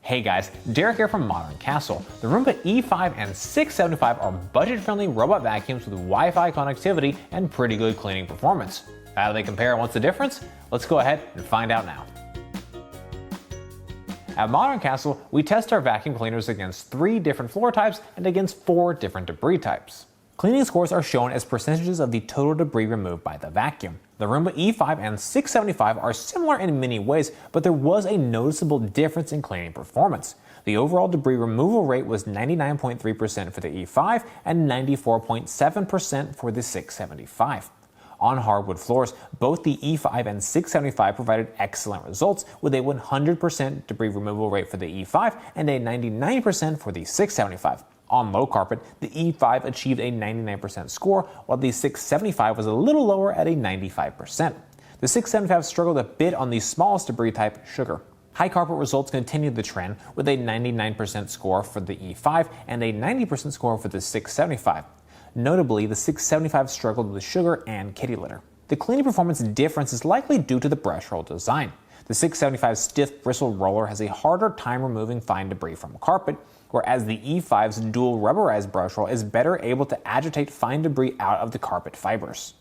Hey guys, Derek here from Modern Castle. The Roomba E5 and 675 are budget-friendly robot vacuums with Wi-Fi connectivity and pretty good cleaning performance. How do they compare and what's the difference? Let's go ahead and find out now. At Modern Castle, we test our vacuum cleaners against 3 different floor types and against 4 different debris types. Cleaning scores are shown as percentages of the total debris removed by the vacuum. The Roomba E5 and 675 are similar in many ways, but there was a noticeable difference in cleaning performance. The overall debris removal rate was 99.3% for the E5 and 94.7% for the 675. On hardwood floors, both the E5 and 675 provided excellent results, with a 100% debris removal rate for the E5 and a 99% for the 675. On low carpet, the E5 achieved a 99% score, while the 675 was a little lower at a 95%. The 675 struggled a bit on the smallest debris type, sugar. High carpet results continued the trend, with a 99% score for the E5 and a 90% score for the 675. Notably, the 675 struggled with sugar and kitty litter. The cleaning performance difference is likely due to the brush roll design. The 675's stiff bristle roller has a harder time removing fine debris from carpet, whereas the E5's dual rubberized brush roll is better able to agitate fine debris out of the carpet fibers.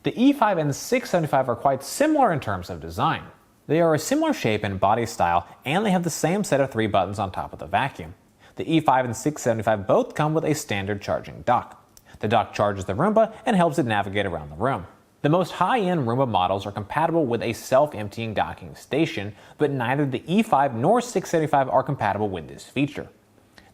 The E5 and 675 are quite similar in terms of design. They are a similar shape and body style, and they have the same set of 3 buttons on top of the vacuum. The E5 and 675 both come with a standard charging dock. The dock charges the Roomba and helps it navigate around the room. The most high-end Roomba models are compatible with a self-emptying docking station, but neither the E5 nor 675 are compatible with this feature.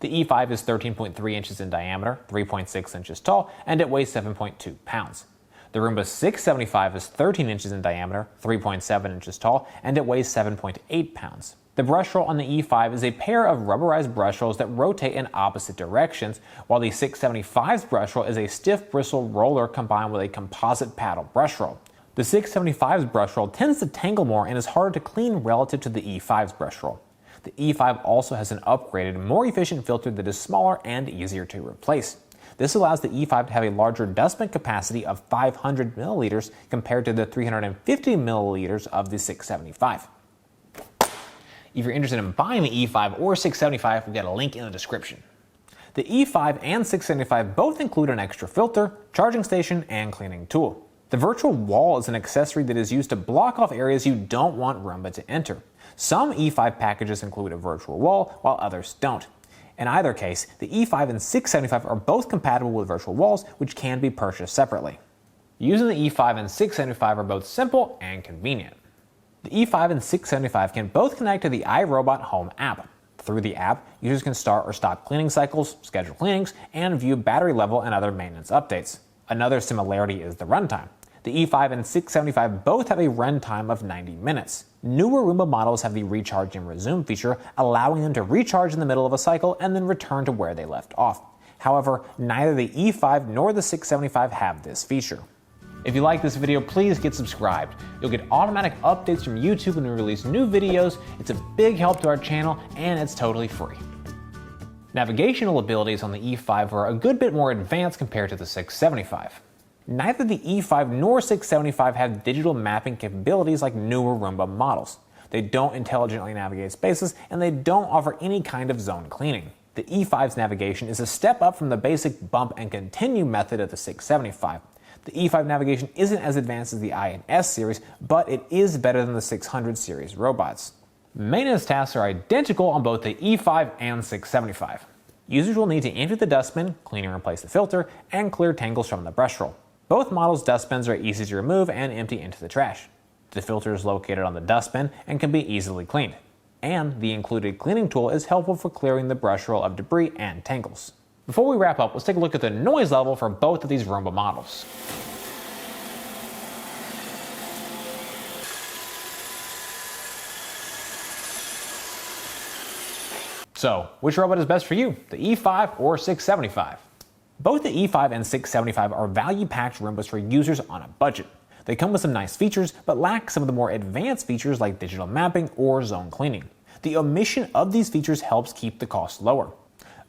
The E5 is 13.3 inches in diameter, 3.6 inches tall, and it weighs 7.2 pounds. The Roomba 675 is 13 inches in diameter, 3.7 inches tall, and it weighs 7.8 pounds. The brush roll on the E5 is a pair of rubberized brush rolls that rotate in opposite directions, while the 675's brush roll is a stiff bristle roller combined with a composite paddle brush roll. The 675's brush roll tends to tangle more and is harder to clean relative to the E5's brush roll. The E5 also has an upgraded, more efficient filter that is smaller and easier to replace. This allows the E5 to have a larger dustbin capacity of 500 milliliters compared to the 350 milliliters of the 675. If you're interested in buying the E5 or 675, we've got a link in the description. The E5 and 675 both include an extra filter, charging station, and cleaning tool. The virtual wall is an accessory that is used to block off areas you don't want Roomba to enter. Some E5 packages include a virtual wall, while others don't. In either case, the E5 and 675 are both compatible with virtual walls, which can be purchased separately. Using the E5 and 675 are both simple and convenient. The E5 and 675 can both connect to the iRobot Home app. Through the app, users can start or stop cleaning cycles, schedule cleanings, and view battery level and other maintenance updates. Another similarity is the runtime. The E5 and 675 both have a runtime of 90 minutes. Newer Roomba models have the recharge and resume feature, allowing them to recharge in the middle of a cycle and then return to where they left off. However, neither the E5 nor the 675 have this feature. If you like this video, please get subscribed. You'll get automatic updates from YouTube when we release new videos. It's a big help to our channel, and it's totally free. Navigational abilities on the E5 are a good bit more advanced compared to the 675. Neither the E5 nor 675 have digital mapping capabilities like newer Roomba models. They don't intelligently navigate spaces, and they don't offer any kind of zone cleaning. The E5's navigation is a step up from the basic bump and continue method of the 675. The E5 navigation isn't as advanced as the I and S series, but it is better than the 600 series robots. Maintenance tasks are identical on both the E5 and 675. Users will need to empty the dustbin, clean and replace the filter, and clear tangles from the brush roll. Both models' dustbins are easy to remove and empty into the trash. The filter is located on the dustbin and can be easily cleaned. And the included cleaning tool is helpful for clearing the brush roll of debris and tangles. Before we wrap up, let's take a look at the noise level for both of these Roomba models. So, which robot is best for you, the E5 or 675? Both the E5 and 675 are value-packed Roombas for users on a budget. They come with some nice features, but lack some of the more advanced features like digital mapping or zone cleaning. The omission of these features helps keep the cost lower.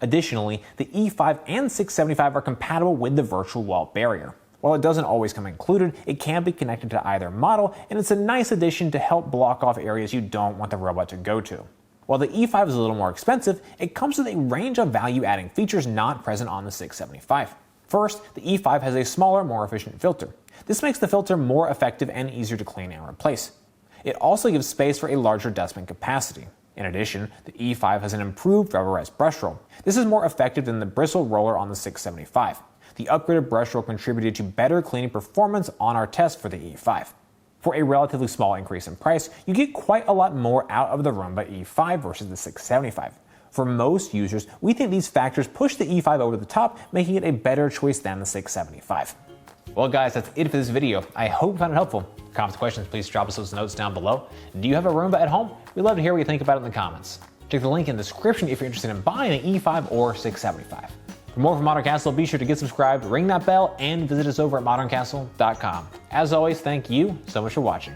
Additionally, the E5 and 675 are compatible with the virtual wall barrier. While it doesn't always come included, it can be connected to either model, and it's a nice addition to help block off areas you don't want the robot to go to. While the E5 is a little more expensive, it comes with a range of value-adding features not present on the 675. First, the E5 has a smaller, more efficient filter. This makes the filter more effective and easier to clean and replace. It also gives space for a larger dustbin capacity. In addition, the E5 has an improved rubberized brush roll. This is more effective than the bristle roller on the 675. The upgraded brush roll contributed to better cleaning performance on our test for the E5. For a relatively small increase in price, you get quite a lot more out of the Roomba E5 versus the 675. For most users, we think these factors push the E5 over the top, making it a better choice than the 675. Well guys, that's it for this video. I hope you found it helpful. Comments, questions, please drop us those notes down below. Do you have a Roomba at home? We'd love to hear what you think about it in the comments. Check the link in the description if you're interested in buying an E5 or 675. For more from Modern Castle, be sure to get subscribed, ring that bell, and visit us over at moderncastle.com. As always, thank you so much for watching.